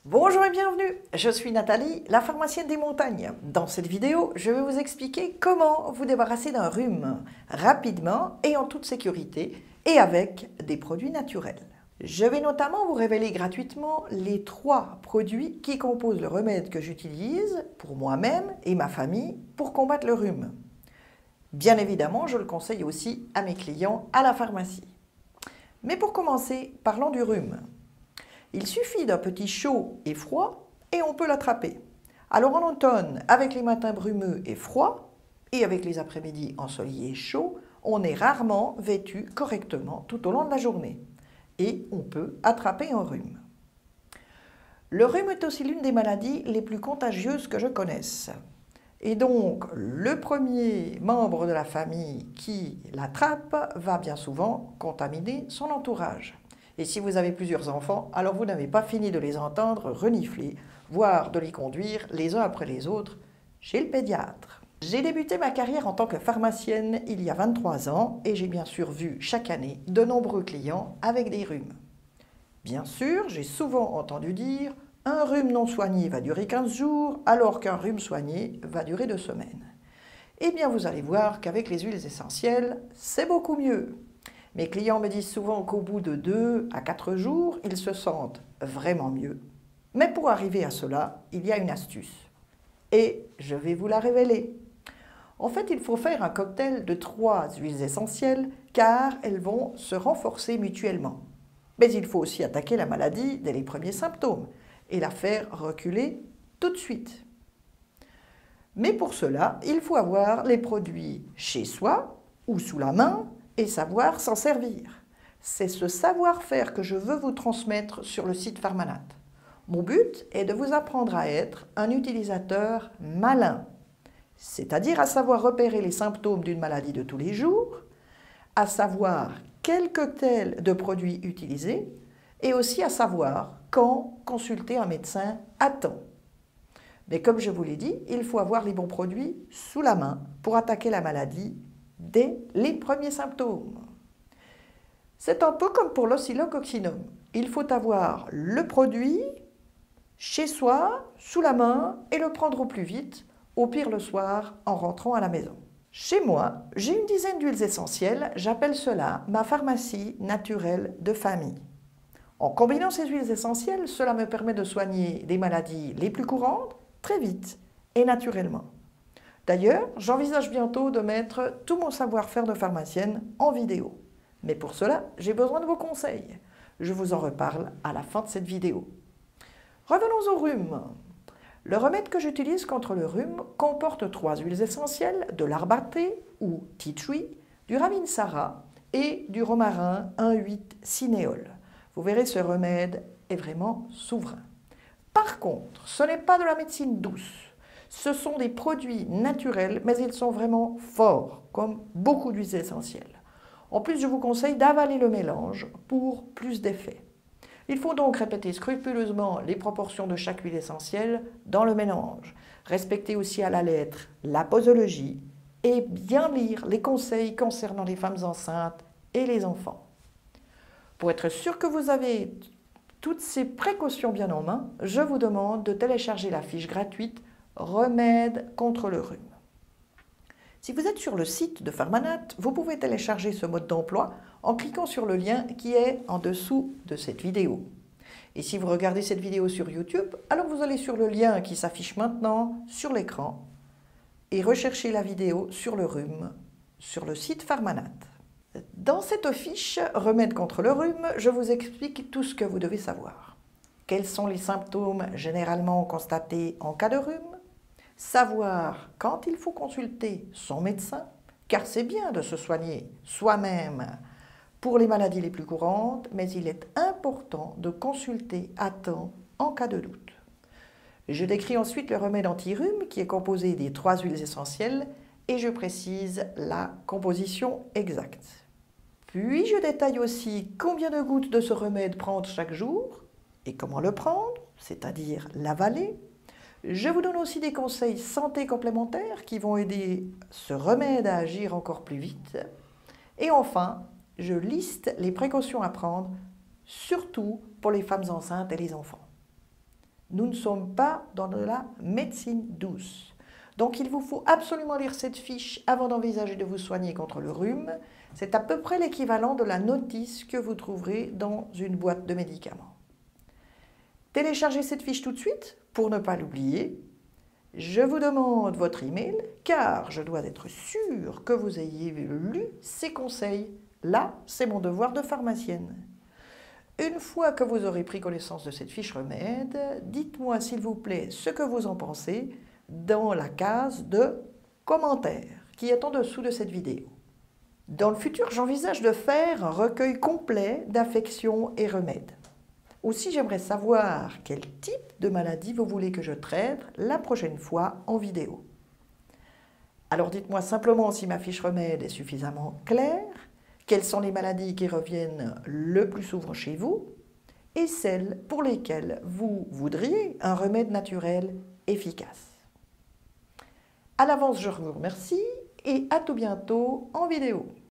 Bonjour et bienvenue, je suis Nathalie, la pharmacienne des montagnes. Dans cette vidéo, je vais vous expliquer comment vous débarrasser d'un rhume rapidement et en toute sécurité et avec des produits naturels. Je vais notamment vous révéler gratuitement les 3 produits qui composent le remède que j'utilise pour moi-même et ma famille pour combattre le rhume. Bien évidemment, je le conseille aussi à mes clients à la pharmacie. Mais pour commencer, parlons du rhume. Il suffit d'un petit chaud et froid et on peut l'attraper. Alors en automne, avec les matins brumeux et froids, et avec les après-midi ensoleillés et chauds, on est rarement vêtu correctement tout au long de la journée. Et on peut attraper un rhume. Le rhume est aussi l'une des maladies les plus contagieuses que je connaisse. Et donc, le premier membre de la famille qui l'attrape va bien souvent contaminer son entourage. Et si vous avez plusieurs enfants, alors vous n'avez pas fini de les entendre renifler, voire de les conduire les uns après les autres chez le pédiatre. J'ai débuté ma carrière en tant que pharmacienne il y a 23 ans et j'ai bien sûr vu chaque année de nombreux clients avec des rhumes. Bien sûr, j'ai souvent entendu dire « un rhume non soigné va durer 15 jours alors qu'un rhume soigné va durer 2 semaines ». Eh bien, vous allez voir qu'avec les huiles essentielles, c'est beaucoup mieux. Mes clients me disent souvent qu'au bout de 2 à 4 jours, ils se sentent vraiment mieux. Mais pour arriver à cela, il y a une astuce. Et je vais vous la révéler. En fait, il faut faire un cocktail de 3 huiles essentielles car elles vont se renforcer mutuellement. Mais il faut aussi attaquer la maladie dès les premiers symptômes et la faire reculer tout de suite. Mais pour cela, il faut avoir les produits chez soi ou sous la main et savoir s'en servir. C'est ce savoir-faire que je veux vous transmettre sur le site Pharmanat. Mon but est de vous apprendre à être un utilisateur malin, c'est-à-dire à savoir repérer les symptômes d'une maladie de tous les jours, à savoir quel cocktail de produits utiliser et aussi à savoir quand consulter un médecin à temps. Mais comme je vous l'ai dit, il faut avoir les bons produits sous la main pour attaquer la maladie dès les premiers symptômes. C'est un peu comme pour l'oscillococcinum. Il faut avoir le produit chez soi, sous la main, et le prendre au plus vite, au pire le soir, en rentrant à la maison. Chez moi, j'ai une dizaine d'huiles essentielles, j'appelle cela ma pharmacie naturelle de famille. En combinant ces huiles essentielles, cela me permet de soigner les maladies les plus courantes, très vite et naturellement. D'ailleurs, j'envisage bientôt de mettre tout mon savoir-faire de pharmacienne en vidéo. Mais pour cela, j'ai besoin de vos conseils. Je vous en reparle à la fin de cette vidéo. Revenons au rhume. Le remède que j'utilise contre le rhume comporte 3 huiles essentielles, de l'arbre à thé ou tea tree, du ravinsara et du romarin 1,8-cinéole. Vous verrez, ce remède est vraiment souverain. Par contre, ce n'est pas de la médecine douce. Ce sont des produits naturels, mais ils sont vraiment forts, comme beaucoup d'huiles essentielles. En plus, je vous conseille d'avaler le mélange pour plus d'effet. Il faut donc répéter scrupuleusement les proportions de chaque huile essentielle dans le mélange. Respecter aussi à la lettre la posologie et bien lire les conseils concernant les femmes enceintes et les enfants. Pour être sûr que vous avez toutes ces précautions bien en main, je vous demande de télécharger la fiche gratuite Remède contre le rhume. Si vous êtes sur le site de Pharmanat, vous pouvez télécharger ce mode d'emploi en cliquant sur le lien qui est en dessous de cette vidéo. Et si vous regardez cette vidéo sur YouTube, alors vous allez sur le lien qui s'affiche maintenant sur l'écran et recherchez la vidéo sur le rhume sur le site Pharmanat. Dans cette fiche Remède contre le rhume, je vous explique tout ce que vous devez savoir. Quels sont les symptômes généralement constatés en cas de rhume? Savoir quand il faut consulter son médecin, car c'est bien de se soigner soi-même pour les maladies les plus courantes, mais il est important de consulter à temps en cas de doute. Je décris ensuite le remède anti-rhume qui est composé des 3 huiles essentielles et je précise la composition exacte. Puis je détaille aussi combien de gouttes de ce remède prendre chaque jour et comment le prendre, c'est-à-dire l'avaler. Je vous donne aussi des conseils santé complémentaires qui vont aider ce remède à agir encore plus vite. Et enfin, je liste les précautions à prendre, surtout pour les femmes enceintes et les enfants. Nous ne sommes pas dans de la médecine douce. Donc il vous faut absolument lire cette fiche avant d'envisager de vous soigner contre le rhume. C'est à peu près l'équivalent de la notice que vous trouverez dans une boîte de médicaments. Téléchargez cette fiche tout de suite pour ne pas l'oublier. Je vous demande votre email car je dois être sûre que vous ayez lu ces conseils. Là, c'est mon devoir de pharmacienne. Une fois que vous aurez pris connaissance de cette fiche remède, dites-moi s'il vous plaît ce que vous en pensez dans la case de commentaires qui est en dessous de cette vidéo. Dans le futur, j'envisage de faire un recueil complet d'affections et remèdes. Aussi, j'aimerais savoir quel type de maladie vous voulez que je traite la prochaine fois en vidéo. Alors dites-moi simplement si ma fiche remède est suffisamment claire, quelles sont les maladies qui reviennent le plus souvent chez vous et celles pour lesquelles vous voudriez un remède naturel efficace. À l'avance, je vous remercie et à tout bientôt en vidéo.